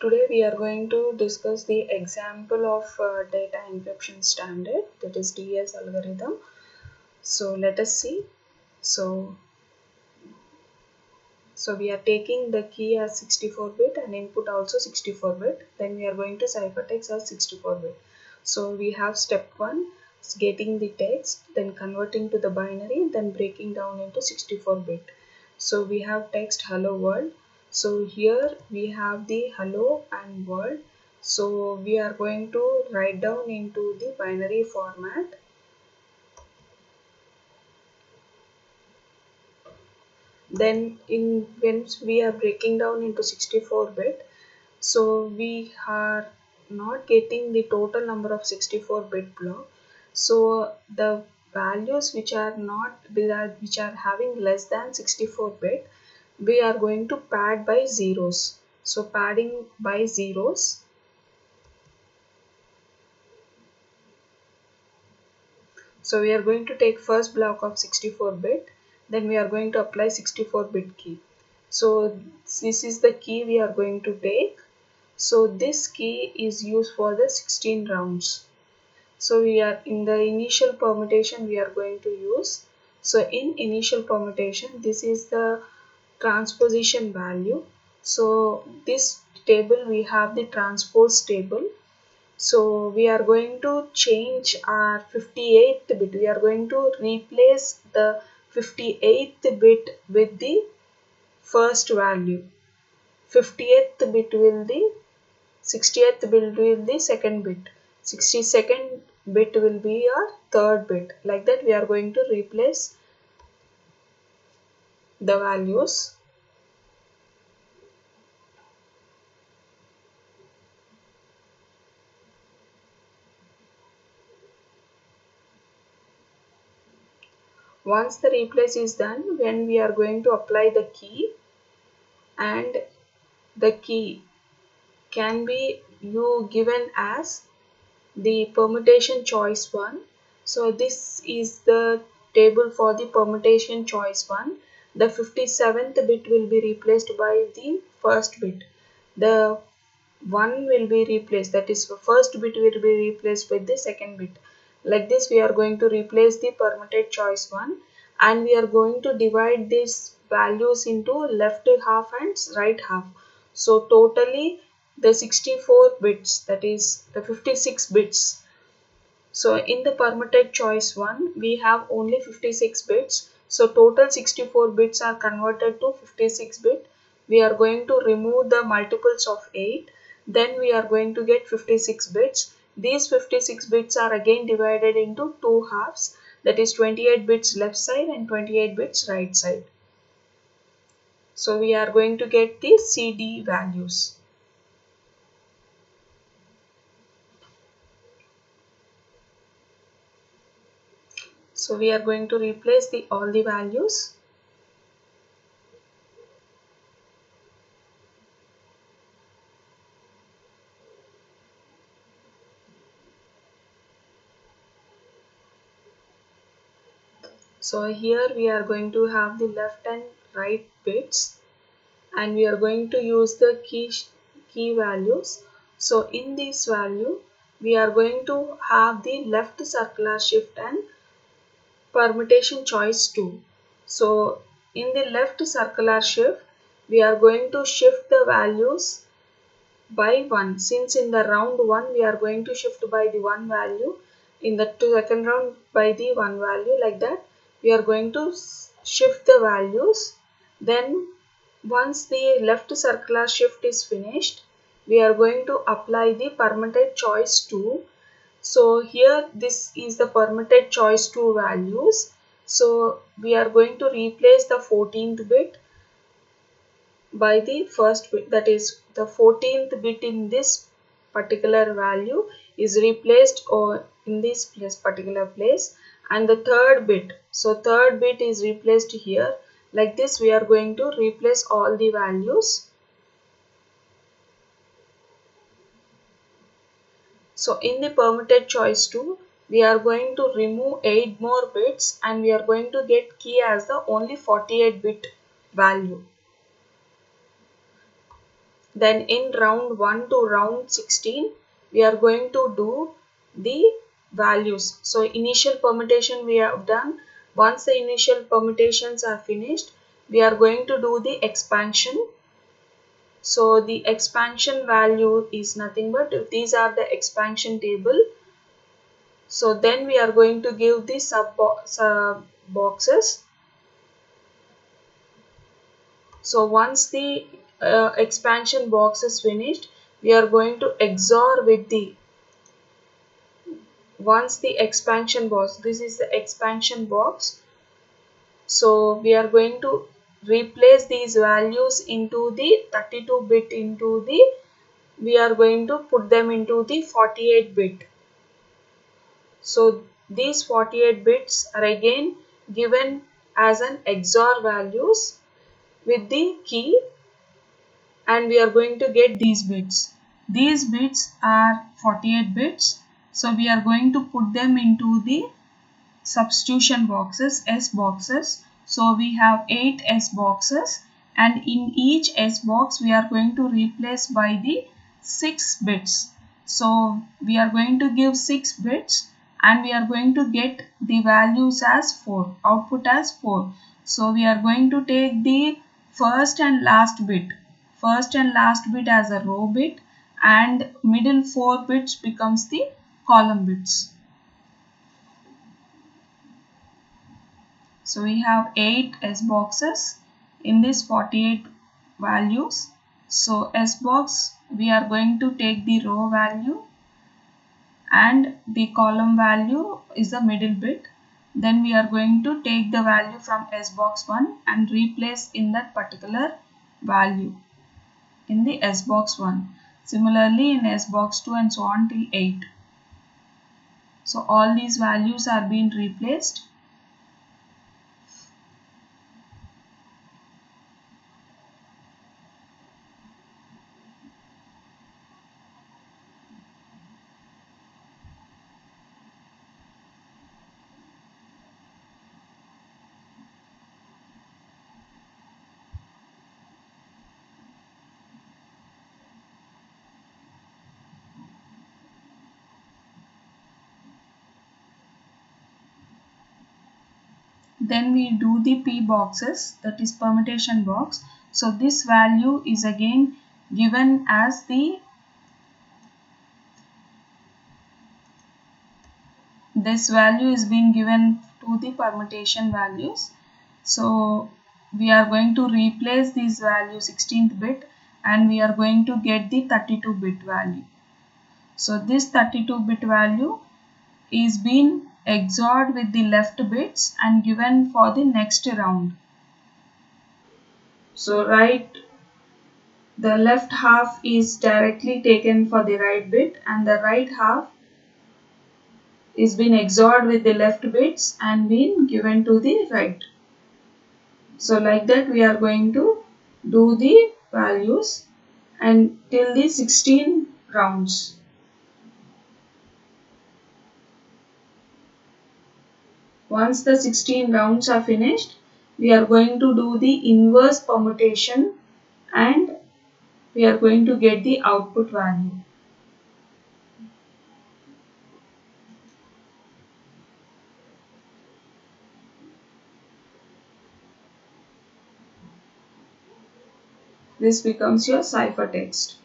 Today we are going to discuss the example of data encryption standard, that is DS algorithm. So let us see. So, so we are taking the key as 64-bit and input also 64-bit. Then we are going to ciphertext as 64-bit. So we have step 1, getting the text, then converting to the binary, then breaking down into 64-bit. So we have text hello world. So here we have the hello and world. So we are going to write down into the binary format. Then when we are breaking down into 64-bit, so we are not getting the total number of 64-bit block. So the values which are having less than 64-bit, we are going to pad by zeros. So padding by zeros. So we are going to take first block of 64-bit, then we are going to apply 64-bit key. So this is the key we are going to take. So this key is used for the 16 rounds. So we are in the initial permutation we are going to use. So in initial permutation, this is the transposition value. So this table we have the transpose table. So we are going to change our 58th bit. We are going to replace the 58th bit with the first value. 50th bit will the 60th bit will the second bit. 62nd bit will be our third bit. Like that we are going to replace the values. Once the replace is done, when we are going to apply the key, and the key can be you given as the permutation choice 1. So this is the table for the permutation choice 1. The 57th bit will be replaced by the first bit. The 1 will be replaced, that is the first bit will be replaced with the second bit. Like this we are going to replace the permuted choice 1, and we are going to divide these values into left half and right half. So totally the 64 bits, that is the 56 bits. So in the permuted choice 1 we have only 56 bits. So total 64 bits are converted to 56 bit. We are going to remove the multiples of 8. Then we are going to get 56 bits. These 56 bits are again divided into two halves, that is 28 bits left side and 28 bits right side. So we are going to get the CD values. So we are going to replace all the values. So here we are going to have the left and right bits, and we are going to use the key values. So in this value we are going to have the left circular shift and permutation choice 2. So in the left circular shift we are going to shift the values by 1. Since in the round 1 we are going to shift by the 1 value, in the second round by the 1 value, like that we are going to shift the values. Then once the left circular shift is finished, we are going to apply the permuted choice 2. So here this is the permuted choice 2 values. So we are going to replace the 14th bit by the first bit, that is the 14th bit in this particular value is replaced or in this particular place, and the third bit, so third bit is replaced here. Like this we are going to replace all the values. So in the permuted choice 2 we are going to remove 8 more bits, and we are going to get key as the only 48 bit value. Then in round 1 to round 16, we are going to do the values. So initial permutation we have done. Once the initial permutations are finished, we are going to do the expansion. So the expansion value is nothing but these are the expansion table. So then we are going to give the sub boxes. So once the expansion box is finished, we are going to XOR with the once the expansion box, this is the expansion box. So we are going to replace these values into the 32-bit into the, we are going to put them into the 48-bit. So these 48 bits are again given as an XOR values with the key, and we are going to get these bits. These bits are 48 bits. So we are going to put them into the substitution boxes, S boxes. So we have 8 S boxes, and in each S box we are going to replace by the 6 bits. So we are going to give 6 bits and we are going to get the values as 4, output as 4. So we are going to take the first and last bit as a row bit, and middle 4 bits becomes the column bits. So we have 8 S boxes in this 48 values. So S box, we are going to take the row value and the column value is the middle bit. Then we are going to take the value from S box 1 and replace in that particular value in the S box 1. Similarly in S box 2 and so on till 8. So all these values are being replaced. Then we do the P boxes, that is permutation box. So this value is again given as this value is being given to the permutation values. So we are going to replace these values 16th bit and we are going to get the 32-bit value. So this 32-bit value is being XORed with the left bits and given for the next round. So the left half is directly taken for the right bit and the right half is been XORed with the left bits and been given to the right. So like that we are going to do the values and till the 16 rounds. Once the 16 rounds are finished, we are going to do the inverse permutation and we are going to get the output value. This becomes your ciphertext.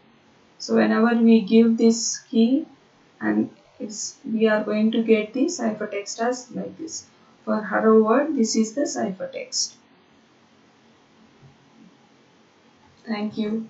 So whenever we give this key and we are going to get the ciphertext as like this. For hello world, this is the ciphertext. Thank you.